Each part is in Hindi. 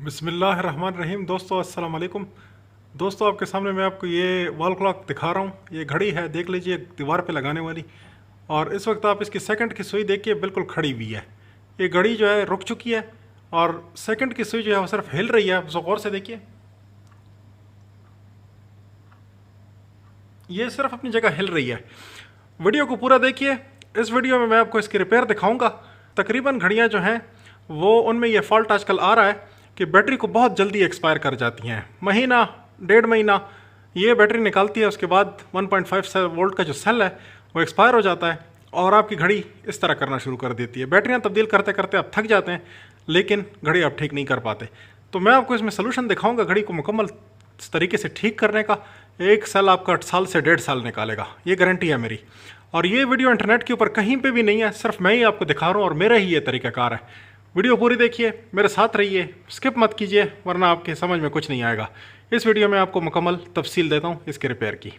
बिस्मिल्लाहिर्रहमानिर्रहीम। दोस्तों अस्सलाम वालेकुम। दोस्तों आपके सामने मैं आपको ये वॉल क्लॉक दिखा रहा हूँ। ये घड़ी है, देख लीजिए, दीवार पे लगाने वाली। और इस वक्त आप इसकी सेकंड की सुई देखिए, बिल्कुल खड़ी हुई है। ये घड़ी जो है रुक चुकी है और सेकंड की सुई जो है वो सिर्फ हिल रही है। आप गौर से देखिए, ये सिर्फ अपनी जगह हिल रही है। वीडियो को पूरा देखिए। इस वीडियो में मैं आपको इसकी रिपेयर दिखाऊंगा। तकरीबन घड़ियां जो हैं वो, उनमें ये फॉल्ट आजकल आ रहा है कि बैटरी को बहुत जल्दी एक्सपायर कर जाती हैं। महीना 1.5 महीना ये बैटरी निकालती है, उसके बाद 1.5 वोल्ट का जो सेल है वो एक्सपायर हो जाता है और आपकी घड़ी इस तरह करना शुरू कर देती है। बैटरियां तब्दील करते करते आप थक जाते हैं, लेकिन घड़ी आप ठीक नहीं कर पाते। तो मैं आपको इसमें सोल्यूशन दिखाऊंगा घड़ी को मुकम्मल तरीके से ठीक करने का। एक सेल आपका 8 साल से 1.5 साल निकालेगा, ये गारंटी है मेरी। और ये वीडियो इंटरनेट के ऊपर कहीं पे भी नहीं है, सिर्फ मैं ही आपको दिखा रहा हूँ और मेरा ही ये तरीक़ाकार है। वीडियो पूरी देखिए, मेरे साथ रहिए, स्किप मत कीजिए, वरना आपके समझ में कुछ नहीं आएगा। इस वीडियो में आपको मुकम्मल तफसील देता हूँ इसके रिपेयर की।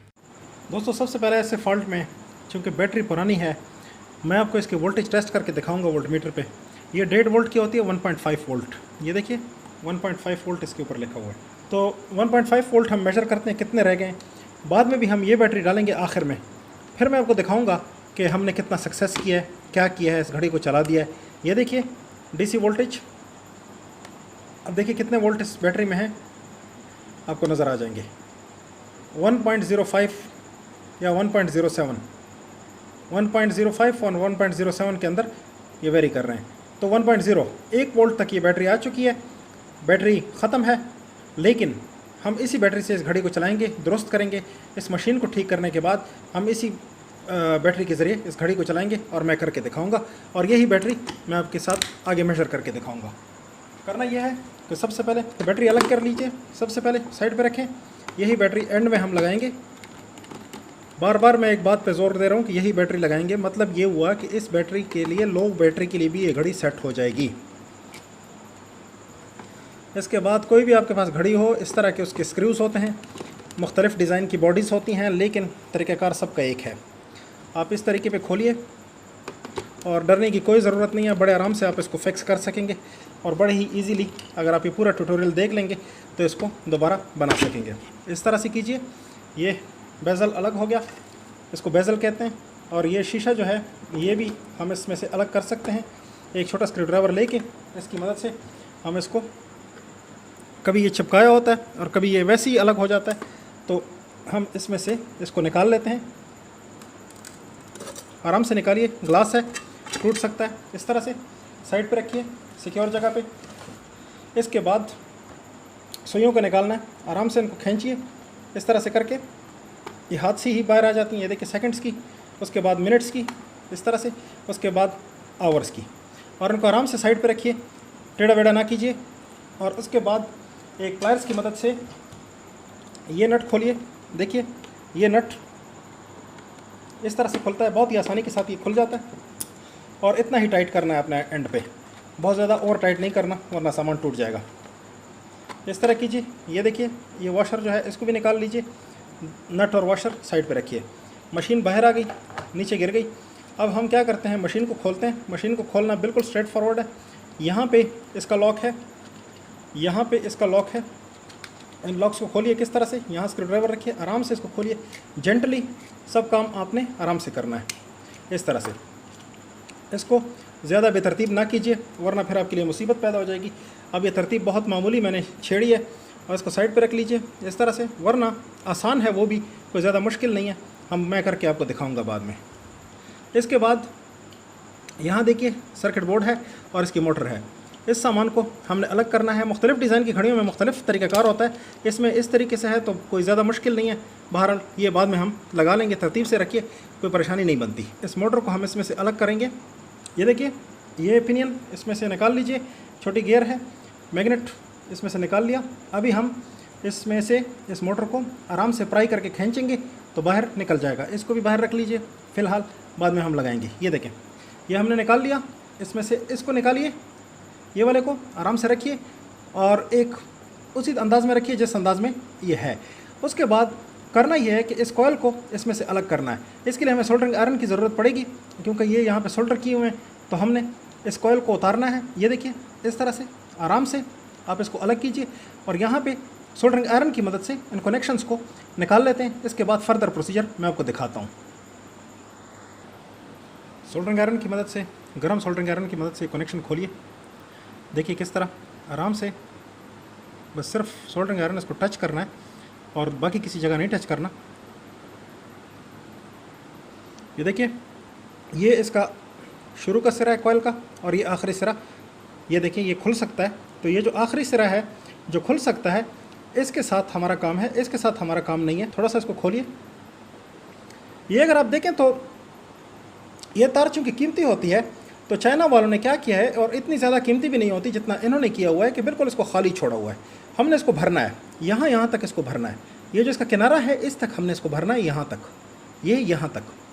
दोस्तों सबसे पहले ऐसे फॉल्ट में, चूँकि बैटरी पुरानी है, मैं आपको इसकी वोल्टेज टेस्ट करके दिखाऊँगा वोल्ट मीटर पर। ये 1.5 वोल्ट की होती है, 1.5 वोल्ट। ये देखिए 1.5 वोल्ट इसके ऊपर लिखा हुआ है। तो 1.5 वोल्ट हम मेजर करते हैं कितने रह गए। बाद में भी हम ये बैटरी डालेंगे आखिर में, फिर मैं आपको दिखाऊंगा कि हमने कितना सक्सेस किया है, क्या किया है, इस घड़ी को चला दिया है। ये देखिए डीसी वोल्टेज, अब देखिए कितने वोल्ट इस बैटरी में है, आपको नज़र आ जाएंगे। 1.05 या 1.07, 1.05 और 1.07 के अंदर ये वेरी कर रहे हैं। तो 1 वोल्ट तक ये बैटरी आ चुकी है। बैटरी ख़त्म है, लेकिन हम इसी बैटरी से इस घड़ी को चलाएंगे, दुरुस्त करेंगे। इस मशीन को ठीक करने के बाद हम इसी बैटरी के ज़रिए इस घड़ी को चलाएंगे और मैं करके दिखाऊंगा। और यही बैटरी मैं आपके साथ आगे मेजर करके दिखाऊंगा। करना यह है कि सबसे पहले तो बैटरी अलग कर लीजिए, सबसे पहले साइड पे रखें। यही बैटरी एंड में हम लगाएंगे। बार बार मैं एक बात पे ज़ोर दे रहा हूँ कि यही बैटरी लगाएंगे, मतलब ये हुआ कि इस बैटरी के लिए, लो बैटरी के लिए भी ये घड़ी सेट हो जाएगी। इसके बाद कोई भी आपके पास घड़ी हो, इस तरह के उसके स्क्रूज़ होते हैं, मुख्तलिफ़ डिज़ाइन की बॉडीज़ होती हैं, लेकिन तरीक़ाकार सबका एक है। आप इस तरीके पे खोलिए और डरने की कोई ज़रूरत नहीं है, बड़े आराम से आप इसको फिक्स कर सकेंगे और बड़े ही इजीली, अगर आप ये पूरा ट्यूटोरियल देख लेंगे तो इसको दोबारा बना सकेंगे। इस तरह से कीजिए। ये बेज़ल अलग हो गया, इसको बेज़ल कहते हैं। और ये शीशा जो है ये भी हम इसमें से अलग कर सकते हैं। एक छोटा स्क्रू ड्राइवर लेके इसकी मदद से हम इसको, कभी ये चिपकाया होता है और कभी ये वैसे ही अलग हो जाता है, तो हम इसमें से इसको निकाल लेते हैं। आराम से निकालिए, ग्लास है, टूट सकता है। इस तरह से साइड पे रखिए सिक्योर जगह पे। इसके बाद सुइयों को निकालना है, आराम से इनको खींचिए इस तरह से करके। ये हाथ से ही बाहर आ जाती हैं, ये देखिए सेकंड्स की, उसके बाद मिनट्स की, इस तरह से, उसके बाद आवर्स की। और इनको आराम से साइड पे रखिए, टेढ़ा वेढ़ा ना कीजिए। और उसके बाद एक प्लायर्स की मदद से ये नट खोलिए। देखिए ये नट इस तरह से खुलता है, बहुत ही आसानी के साथ ये खुल जाता है। और इतना ही टाइट करना है अपने एंड पे, बहुत ज़्यादा ओवर टाइट नहीं करना, वरना सामान टूट जाएगा। इस तरह कीजिए। ये देखिए ये वॉशर जो है इसको भी निकाल लीजिए। नट और वॉशर साइड पे रखिए। मशीन बाहर आ गई, नीचे गिर गई। अब हम क्या करते हैं, मशीन को खोलते हैं। मशीन को खोलना बिल्कुल स्ट्रेट फॉरवर्ड है। यहाँ पे इसका लॉक है, यहाँ पे इसका लॉक है। इन लॉक्स को खोलिए किस तरह से, यहाँ स्क्रू ड्राइवर रखिए, आराम से इसको खोलिए। जेंटली सब काम आपने आराम से करना है, इस तरह से। इसको ज़्यादा बेतरतीब ना कीजिए, वरना फिर आपके लिए मुसीबत पैदा हो जाएगी। अब ये तरतीब बहुत मामूली मैंने छेड़ी है, और इसको साइड पे रख लीजिए इस तरह से, वरना आसान है वो भी, कोई ज़्यादा मुश्किल नहीं है। मैं करके आपको दिखाऊँगा बाद में। इसके बाद यहाँ देखिए सर्किट बोर्ड है और इसकी मोटर है। इस सामान को हमने अलग करना है। मुख्तलिफ़ डिज़ाइन की घड़ियों में मुख्तलिफ़ तरीक़ाकार होता है, इसमें इस तरीके से है तो कोई ज़्यादा मुश्किल नहीं है। बहरहाल ये बाद में हम लगा लेंगे, तरतीब से रखिए, कोई परेशानी नहीं बनती। इस मोटर को हम इसमें से अलग करेंगे। ये देखिए ये पिनियन इसमें से निकाल लीजिए, छोटी गियर है, मैग्नेट इसमें से निकाल लिया। अभी हम इसमें से इस मोटर को आराम से प्राई करके खींचेंगे तो बाहर निकल जाएगा। इसको भी बाहर रख लीजिए फ़िलहाल, बाद में हम लगाएंगे। ये देखें ये हमने निकाल लिया। इसमें से इसको निकालिए, ये वाले को आराम से रखिए और एक उसी अंदाज़ में रखिए जिस अंदाज़ में ये है। उसके बाद करना ये है कि इस कॉयल को इसमें से अलग करना है। इसके लिए हमें सोल्डरिंग आयरन की ज़रूरत पड़ेगी, क्योंकि ये यहाँ पे सोल्डर किए हुए हैं। तो हमने इस कॉयल को उतारना है। ये देखिए इस तरह से आराम से आप इसको अलग कीजिए और यहाँ पे सोल्डरिंग आयरन की मदद से इन कनेक्शंस को निकाल लेते हैं। इसके बाद फर्दर प्रोसीजर मैं आपको दिखाता हूँ। सोल्डरिंग आयरन की मदद से, गर्म सोल्डरिंग आयरन की मदद से कनेक्शन खोलिए। देखिए किस तरह आराम से बस सिर्फ सोल्डरिंग आयरन इसको टच करना है और बाकी किसी जगह नहीं टच करना। ये देखिए, ये इसका शुरू का सिरा है कॉइल का और ये आखिरी सिरा। ये देखिए ये खुल सकता है, तो ये जो आखिरी सिरा है जो खुल सकता है, इसके साथ हमारा काम है, इसके साथ हमारा काम नहीं है। थोड़ा सा इसको खोलिए। ये अगर आप देखें तो ये तार चूँकि कीमती होती है, तो चाइना वालों ने क्या किया है, और इतनी ज़्यादा कीमती भी नहीं होती जितना इन्होंने किया हुआ है, कि बिल्कुल इसको खाली छोड़ा हुआ है। हमने इसको भरना है, यहाँ तक इसको भरना है। ये जो इसका किनारा है इस तक हमने इसको भरना है, यहाँ तक, ये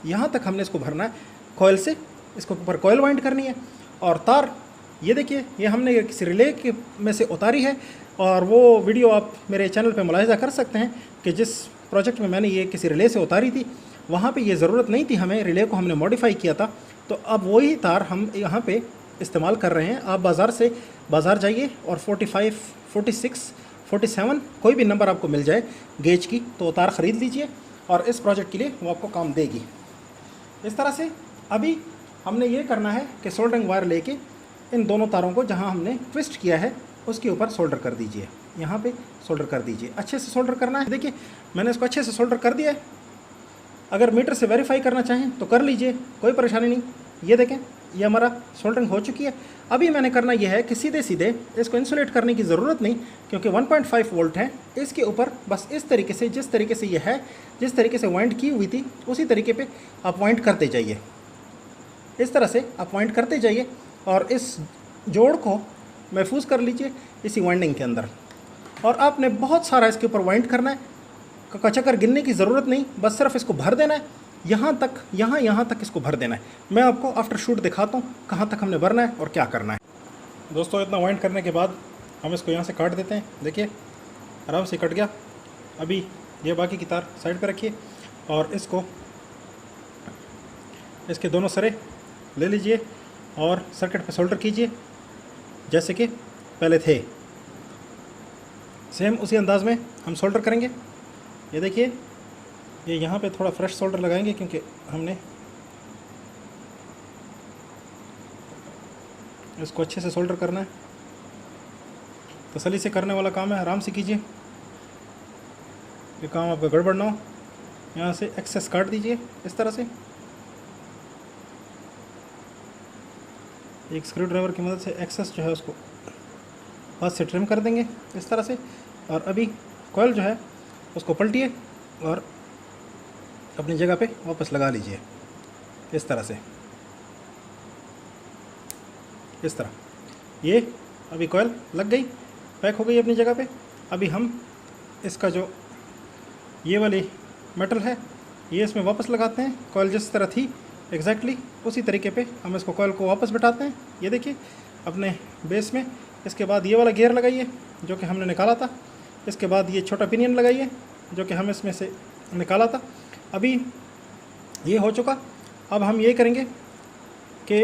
यहाँ तक हमने इसको भरना है कॉइल से। इसको ऊपर कॉइल वाइंड करनी है और तार ये देखिए, ये हमने किसी रिले के में से उतारी है, और वो वीडियो आप मेरे चैनल पे मुलाहिजा कर सकते हैं कि जिस प्रोजेक्ट में मैंने ये किसी रिले से उतारी थी, वहाँ पे ये ज़रूरत नहीं थी हमें, रिले को हमने मॉडिफाई किया था। तो अब वही तार हम यहाँ पे इस्तेमाल कर रहे हैं। आप बाज़ार जाइए और 45, 46, 47 कोई भी नंबर आपको मिल जाए गेज की, तो तार ख़रीद लीजिए और इस प्रोजेक्ट के लिए वो आपको काम देगी। इस तरह से अभी हमने ये करना है कि सोल्डरिंग वायर लेके इन दोनों तारों को जहाँ हमने ट्विस्ट किया है उसके ऊपर सोल्डर कर दीजिए। यहाँ पे सोल्डर कर दीजिए, अच्छे से सोल्डर करना है। देखिए मैंने इसको अच्छे से सोल्डर कर दिया है। अगर मीटर से वेरीफाई करना चाहें तो कर लीजिए, कोई परेशानी नहीं। ये देखें, ये हमारा सोल्डरिंग हो चुकी है। अभी मैंने करना यह है कि सीधे सीधे इसको इंसुलेट करने की ज़रूरत नहीं, क्योंकि 1.5 वोल्ट है। इसके ऊपर बस इस तरीके से, जिस तरीके से ये है, जिस तरीके से वाइंड की हुई थी, उसी तरीके पे आप वाइंड करते जाइए। इस तरह से आप वाइंड करते जाइए और इस जोड़ को महफूज कर लीजिए इसी वाइंडिंग के अंदर। और आपने बहुत सारा इसके ऊपर वाइंड करना है, कचकर गिनने की ज़रूरत नहीं, बस सिर्फ इसको भर देना है, यहाँ तक, यहाँ तक इसको भर देना है। मैं आपको आफ्टर शूट दिखाता हूँ कहाँ तक हमने भरना है और क्या करना है। दोस्तों, इतना वाइंड करने के बाद हम इसको यहाँ से काट देते हैं। देखिए आराम से कट गया। अभी ये बाकी की तार साइड पर रखिए और इसको, इसके दोनों सिरे ले लीजिए और सर्किट पर सोल्डर कीजिए जैसे कि पहले थे। सेम उसी अंदाज में हम सोल्डर करेंगे। ये देखिए, ये यहाँ पे थोड़ा फ्रेश सोल्डर लगाएंगे क्योंकि हमने इसको अच्छे से सोल्डर करना है। तसल्ली से करने वाला काम है, आराम से कीजिए, ये काम आपका गड़बड़ ना हो। यहाँ से एक्सेस काट दीजिए इस तरह से, एक स्क्रू ड्राइवर की मदद से एक्सेस जो है उसको हाथ से ट्रिम कर देंगे इस तरह से। और अभी कॉइल जो है उसको पलटिए और अपनी जगह पे वापस लगा लीजिए इस तरह से, इस तरह। ये अभी कॉइल लग गई, पैक हो गई अपनी जगह पे। अभी हम इसका जो ये वाली मेटल है ये इसमें वापस लगाते हैं। कॉइल जिस तरह थी एग्जैक्टली उसी तरीके पे हम इसको कॉइल को वापस बिठाते हैं। ये देखिए अपने बेस में। इसके बाद ये वाला गियर लगाइए जो कि हमने निकाला था। इसके बाद ये छोटा पिनियन लगाइए जो कि हम इसमें से निकाला था। अभी ये हो चुका। अब हम ये करेंगे कि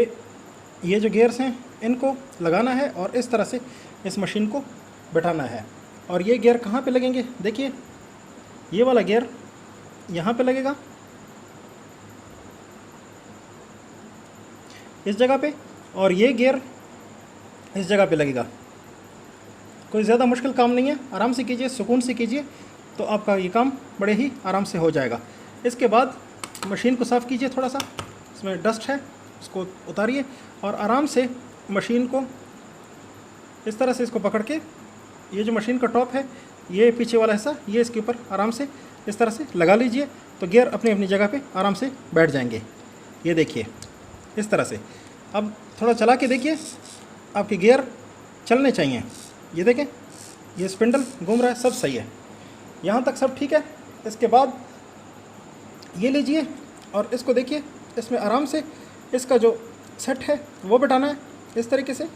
ये जो गियर्स हैं इनको लगाना है और इस तरह से इस मशीन को बैठाना है। और ये गियर कहाँ पे लगेंगे? देखिए ये वाला गियर यहाँ पे लगेगा इस जगह पे, और ये गियर इस जगह पे लगेगा। कोई ज़्यादा मुश्किल काम नहीं है, आराम से कीजिए, सुकून से कीजिए, तो आपका ये काम बड़े ही आराम से हो जाएगा। इसके बाद मशीन को साफ़ कीजिए, थोड़ा सा इसमें डस्ट है उसको उतारिए और आराम से मशीन को इस तरह से इसको पकड़ के, ये जो मशीन का टॉप है ये पीछे वाला हिस्सा ये इसके ऊपर आराम से इस तरह से लगा लीजिए, तो गियर अपनी अपनी जगह पे आराम से बैठ जाएंगे। ये देखिए इस तरह से। अब थोड़ा चला के देखिए, आपके गियर चलने चाहिए। ये देखें ये स्पिंडल घूम रहा है, सब सही है, यहाँ तक सब ठीक है। इसके बाद ये लीजिए और इसको देखिए, इसमें आराम से इसका जो सेट है वो बैठाना है इस तरीके से।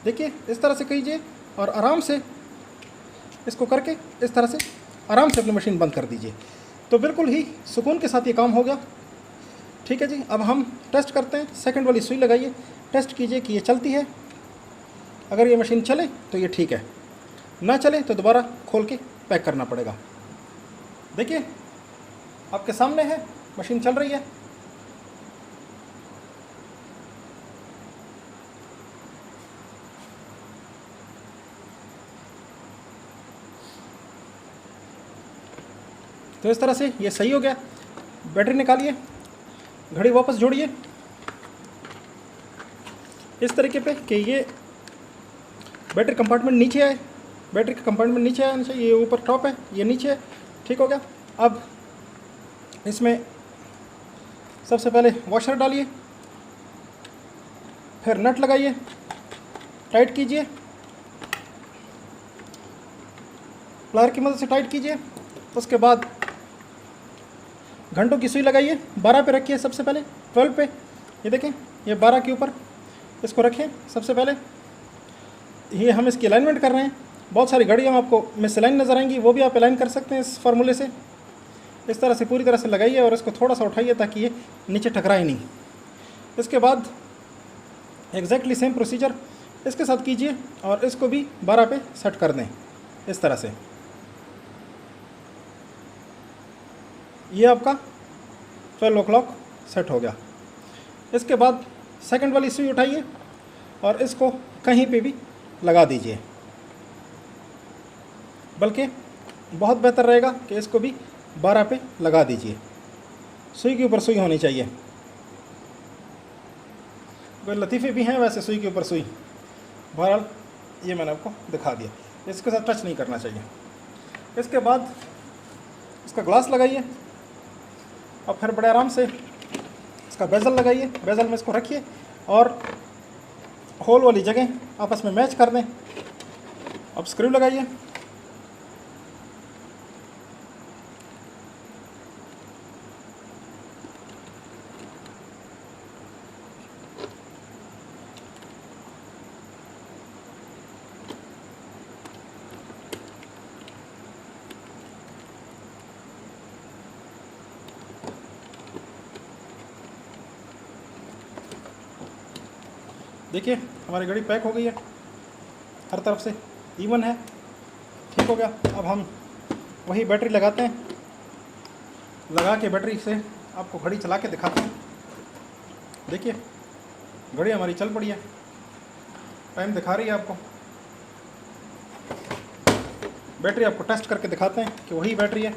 देखिए इस तरह से कीजिए और आराम से इसको करके इस तरह से आराम से अपनी मशीन बंद कर दीजिए, तो बिल्कुल ही सुकून के साथ ये काम हो गया। ठीक है जी, अब हम टेस्ट करते हैं। सेकंड वाली सुई लगाइए, टेस्ट कीजिए कि ये चलती है अगर ये मशीन चले तो ये ठीक है, ना चले तो दोबारा खोल के पैक करना पड़ेगा। देखिए आपके सामने है, मशीन चल रही है। तो इस तरह से ये सही हो गया। बैटरी निकालिए, घड़ी वापस जोड़िए इस तरीके पे कि ये बैटरी कंपार्टमेंट नीचे आए, बैटरी का कंपार्टमेंट नीचे आना चाहिए, ये ऊपर टॉप है, ये नीचे है। ठीक हो गया। अब इसमें सबसे पहले वॉशर डालिए, फिर नट लगाइए, टाइट कीजिए, प्लायर की मदद से टाइट कीजिए। उसके बाद घंटों की सुई लगाइए, 12 पे रखिए सबसे पहले, 12 पे। ये देखें, ये 12 के ऊपर इसको रखें सबसे पहले। ये हम इसकी अलाइनमेंट कर रहे हैं। बहुत सारी घड़ियाँ आपको मिसलाइन नज़र आएंगी, वो भी आप अलाइन कर सकते हैं इस फार्मूले से। इस तरह से पूरी तरह से लगाइए और इसको थोड़ा सा उठाइए ताकि ये नीचे टकराए नहीं। इसके बाद एग्जैक्टली सेम प्रोसीजर इसके साथ कीजिए और इसको भी 12 पे सेट कर दें इस तरह से। ये आपका 12 o'clock सेट हो गया। इसके बाद सेकंड वाली सुई उठाइए और इसको कहीं पे भी लगा दीजिए, बल्कि बहुत बेहतर रहेगा कि इसको भी 12 पे लगा दीजिए। सुई के ऊपर सुई होनी चाहिए। कोई लतीफ़े भी हैं वैसे सुई के ऊपर सुई। बहरहाल ये मैंने आपको दिखा दिया, इसके साथ टच नहीं करना चाहिए। इसके बाद इसका ग्लास लगाइए और फिर बड़े आराम से इसका बेजल लगाइए। बेजल में इसको रखिए और होल वाली जगह आपस में मैच कर दें। अब स्क्रू लगाइए, देखिए हमारी घड़ी पैक हो गई है, हर तरफ से इवन है। ठीक हो गया। अब हम वही बैटरी लगाते हैं, लगा के बैटरी से आपको घड़ी चला के दिखाते हैं। देखिए घड़ी हमारी चल पड़ी है, टाइम दिखा रही है आपको। बैटरी आपको टेस्ट करके दिखाते हैं कि वही बैटरी है।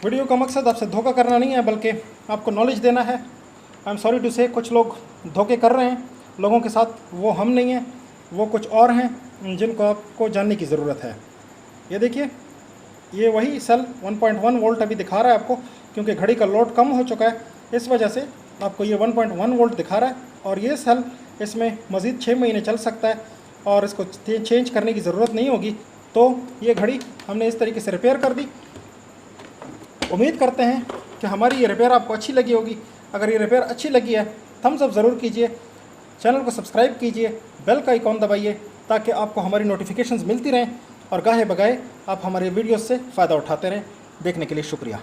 वीडियो का मकसद आपसे धोखा करना नहीं है, बल्कि आपको नॉलेज देना है। आई एम सॉरी टू से कुछ लोग धोखे कर रहे हैं लोगों के साथ, वो हम नहीं हैं, वो कुछ और हैं जिनको आपको जानने की ज़रूरत है। ये देखिए ये वही सेल 1.1 वोल्ट अभी दिखा रहा है आपको, क्योंकि घड़ी का लोड कम हो चुका है, इस वजह से आपको ये 1.1 वोल्ट दिखा रहा है। और ये सेल इसमें मज़ीद 6 महीने चल सकता है और इसको चेंज करने की ज़रूरत नहीं होगी। तो ये घड़ी हमने इस तरीके से रिपेयर कर दी। उम्मीद करते हैं कि हमारी ये रिपेयर आपको अच्छी लगी होगी। अगर ये रिपेयर अच्छी लगी है थम्स अप ज़रूर कीजिए, चैनल को सब्सक्राइब कीजिए, बेल का आइकॉन दबाइए ताकि आपको हमारी नोटिफिकेशंस मिलती रहें और गाहे बगाहे आप हमारे वीडियोस से फ़ायदा उठाते रहें। देखने के लिए शुक्रिया।